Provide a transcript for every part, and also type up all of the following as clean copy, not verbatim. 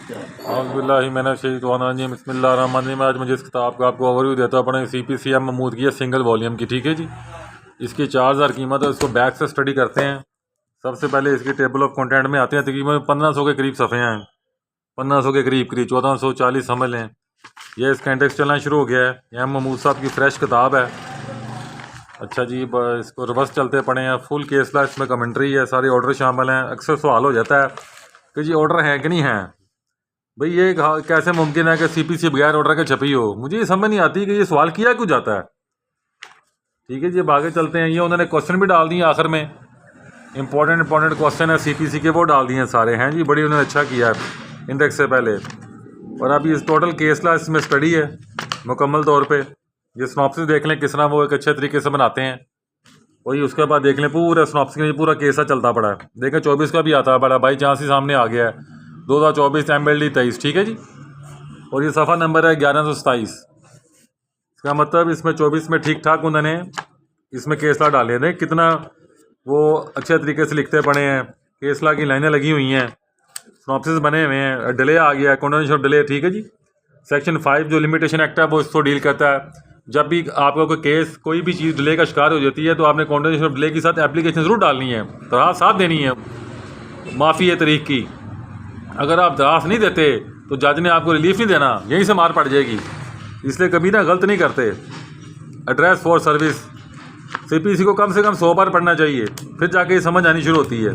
बिस्मिल्लाहिर्रहमानिर्रहीम। आज मुझे इस किताब का आपको ओवरव्यू देता हूँ अपने CPCM महमूद की है, सिंगल वॉल्यूम की। ठीक है जी, इसकी 4000 कीमत है। इसको बैक से स्टडी करते हैं। सबसे पहले इसकी टेबल ऑफ कंटेंट में आते हैं। तकरीबन 1500 के करीब सफ़े हैं, 1500 के करीब 1440 समझ लें। यह इसका इंडेक्स चलना शुरू हो गया है। यह महमूद साहब की फ्रेश किताब है। अच्छा जी, इसको रिवर्स चलते पड़े हैं। फुल केस ला, इसमें कमेंट्री है, सारे ऑर्डर शामिल हैं। अक्सर सवाल हो जाता है कि जी ऑर्डर हैं कि नहीं हैं। भाई ये कैसे मुमकिन है कि CPC बगैर ऑर्डर के छपी हो। मुझे ये समझ नहीं आती कि ये सवाल किया क्यों जाता है। ठीक है जी, अब आगे चलते हैं। ये उन्होंने क्वेश्चन भी डाल दिए आखिर में, इंपॉर्टेंट क्वेश्चन है CPC के, वो डाल दिए हैं सारे हैं जी। बड़ी उन्होंने अच्छा किया है इंडेक्स से पहले। और अभी इस टोटल केस ला इसमें स्टडी है मुकम्मल तौर पे। ये स्नॉप्सिस देख लें किस तरह वो एक अच्छे तरीके से बनाते हैं। वही उसके बाद देख लें पूरा स्नॉप्सिस में पूरा केस चलता पड़ा है। देखें 24 का भी आता है बड़ा भाई, चांस ही सामने आ गया है 2024 MLD 23। ठीक है जी, और ये सफ़ा नंबर है 1127। इसका मतलब इसमें 24 में ठीक ठाक उन्होंने इसमें केसला डाले थे। कितना वो अच्छे तरीके से लिखते पड़े हैं। केसला की लाइनें लगी हुई हैं, स्नॉप्सिस बने हुए हैं, डिले आ गया है, कंडोनेशन ऑफ डिले। ठीक है जी, सेक्शन 5 जो लिमिटेशन एक्ट है वो इसको डील करता है। जब भी आपका कोई केस कोई भी चीज़ डिले का शिकार हो जाती है तो आपने कंडोनेशन ऑफ डिले के साथ एप्लीकेशन ज़रूर डालनी है, दरखास्त साथ देनी है माफ़ी है तारीख की। अगर आप दरखास्त नहीं देते तो जज ने आपको रिलीफ नहीं देना, यहीं से मार पड़ जाएगी। इसलिए कभी ना गलत नहीं करते। एड्रेस फॉर सर्विस CPC को कम से कम 100 बार पढ़ना चाहिए, फिर जाके ये समझ आनी शुरू होती है।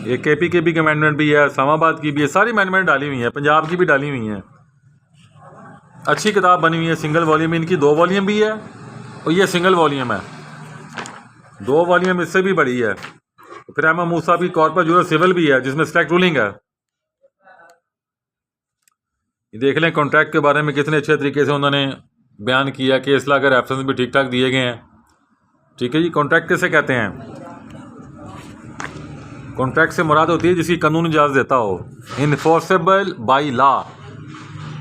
ये KPKB की अमेंडमेंट भी है, इस्लामाबाद की भी है, सारी अमेंडमेंट डाली हुई है, पंजाब की भी डाली हुई हैं। अच्छी किताब बनी हुई है। सिंगल वॉल्यूम, इनकी 2 वॉल्यूम भी है और ये सिंगल वॉल्यूम है। 2 वॉल्यूम इससे भी बड़ी है। फिर महमूद साहब की कॉर्पोरेट जूरल सिविल भी है जिसमें स्ट्राइक रूलिंग है। ये देख लें कॉन्ट्रैक्ट के बारे में कितने अच्छे तरीके से उन्होंने बयान किया कि इसला के रेफरेंस भी ठीक ठाक दिए गए हैं। ठीक है जी, कॉन्ट्रैक्ट किसे कहते हैं? कॉन्ट्रैक्ट से मुराद होती है जिसकी कानून इजाज़त देता हो, इन्फोर्सेबल बाई लॉ,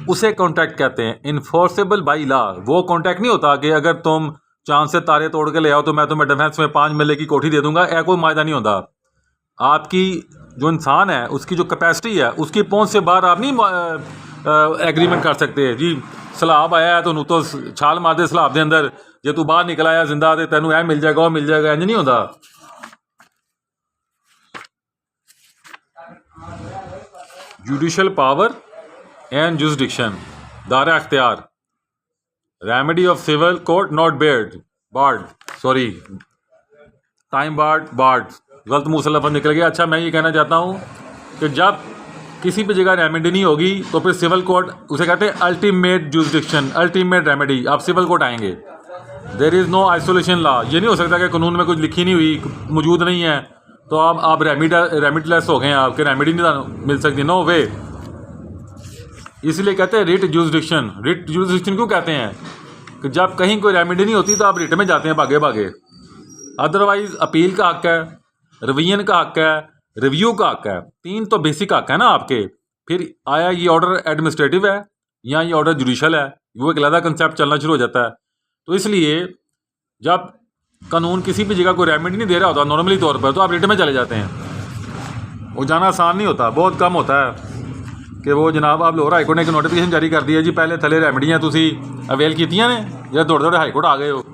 उसे कॉन्ट्रैक्ट कहते हैं। इन्फोर्सेबल बाई लॉ वो कॉन्ट्रैक्ट नहीं होता कि अगर तुम चांद से तारे तोड़ के ले आओ तो मैं तुम्हें डिफेंस में 5 मिले की कोठी दे दूंगा, ऐसा कोई मायदा नहीं होता। आपकी जो इंसान है उसकी जो कैपेसिटी है उसकी पहुंच से बाहर आप नहीं एग्रीमेंट कर सकते। जी सलाब आया है तो छाल मार दे सलाब के अंदर, जे तू बाहर निकल आया जिंदा तो तेनों यह मिल जाएगा वो मिल जाएगा, इंज नहीं होता। जुडिशल पावर एंड जुरिसडिक्शन, दायरा अख्तियार, remedy of civil court not barred, sorry time barred, गलत मुंह से लफ्ज़ निकल गया। अच्छा, मैं ये कहना चाहता हूँ कि जब किसी भी जगह रेमेडी नहीं होगी तो फिर सिविल कोर्ट उसे कहते हैं अल्टीमेट जुरिसडिक्शन, अल्टीमेट रेमेडी। आप सिविल कोर्ट आएंगे, there is no isolation law. ये नहीं हो सकता कि कानून में कुछ लिखी नहीं हुई, मौजूद नहीं है तो आप रेमिडलेस हो गए, आपके रेमेडी नहीं मिल सकती, नो वे। इसलिए कहते हैं रिट जुरिसडिक्शन। रिट जुरिसडिक्शन क्यों कहते हैं कि जब कहीं कोई रेमेडी नहीं होती तो आप रिट में जाते हैं भागे भागे। अदरवाइज अपील का हक है, रिवीजन का हक है, रिव्यू का हक है, 3 तो बेसिक हक है ना आपके। फिर आया ये ऑर्डर एडमिनिस्ट्रेटिव है या ये ऑर्डर जुडिशल है, वो एक अलग कंसेप्ट चलना शुरू हो जाता है। तो इसलिए जब कानून किसी भी जगह कोई रेमेडी नहीं दे रहा होता नॉर्मली तौर पर तो आप रिट में चले जाते हैं। वो जाना आसान नहीं होता, बहुत कम होता है कि वो जनाब आप लोग हाईकोर्ट ने एक नोटिफिकेशन जारी कर दिया जी पहले थले रेमेडियाँ तुसी अवेल कीतियां ने या दौड़ दौड़ हाईकोर्ट आ गए हो।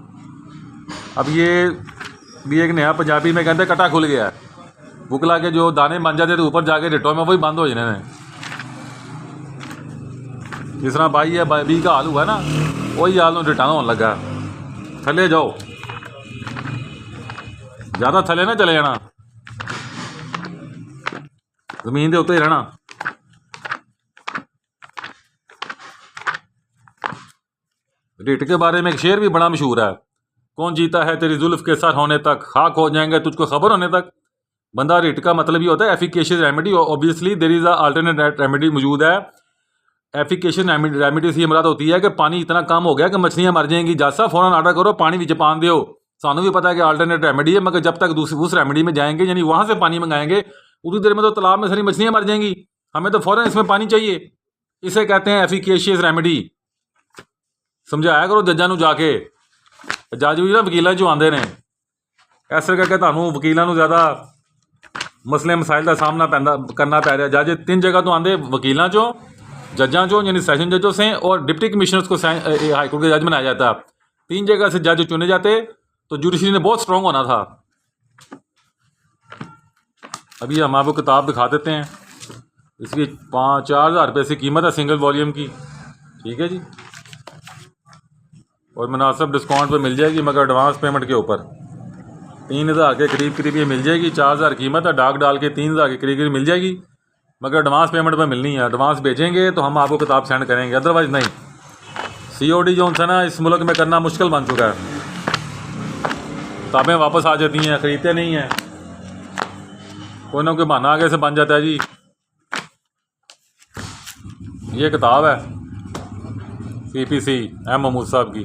अब ये भी एक नया पंजाबी में कहते कटा खुल गया, बुकला के जो दाने बन जाते तो ऊपर जाके रिटों में वही बंद हो जाने ने। जिस तरह बाई है बी का हाल हुआ ना, वही हाल रिटा होने लगा। थले जाओ, ज़्यादा थले ना चले जाना, जमीन के उत्ते ही रहना। रिट के बारे में एक शेर भी बड़ा मशहूर है, कौन जीता है तेरी जुल्फ के सर होने तक, खाक हो जाएंगे तुझको खबर होने तक। बंदा रिट का मतलब ये होता है efficacious remedy. Obviously there is a alternate remedy मौजूद है। एफिकेशियस रेमेडी से ये मुराद होती है कि पानी इतना कम हो गया कि मछलियाँ मर जाएंगी, जैसा फ़ौरन ऑर्डर करो पानी विच पान दो। सानू भी पता है कि अल्टरनेट रेमेडी है, मगर जब तक उस रेमेडी में जाएंगे यानी वहाँ से पानी मंगाएंगे उतनी देर में तो तालाब में सारी मछलियाँ मर जाएंगी, हमें तो फ़ौरन इसमें पानी चाहिए। इसे कहते हैं एफिकेशियस रेमेडी। समझाया करो जज्जां नूं जाके, जज भी ना वकीलों चो आते हैं, इस करके तुहानूं वकीलों नूं ज़्यादा मसले मसाइल का सामना करना पै रहा। जज 3 जगह तो आंदे वकीलों चो, जजां चो यानी सेशन जजों से, और डिप्टी कमिश्नर्स को हाईकोर्ट के जज बनाया जाता। 3 जगह से जज चुने जाते, तो जुडिशरी ने बहुत स्ट्रांग होना था। अभी हम आपको किताब दिखा देते हैं। इसकी 4,000 रुपये से कीमत है सिंगल वॉल्यूम की, ठीक है जी। और मुनासिब डिस्काउंट पे मिल जाएगी, मगर एडवांस पेमेंट के ऊपर 3,000 के करीब ये मिल जाएगी। 4,000 कीमत है, डाक डाल के 3,000 के करीब मिल जाएगी, मगर एडवांस पेमेंट पे मिलनी है। एडवांस भेजेंगे तो हम आपको किताब सेंड करेंगे, अदरवाइज़ नहीं। COD जो है ना इस मुल्क में करना मुश्किल बन चुका है। किताबें वापस आ जाती हैं, ख़रीदते नहीं हैं, कोई ना कोई बहाना आगे से बन जाता है जी। ये किताब है CPC M महमूद साहब की।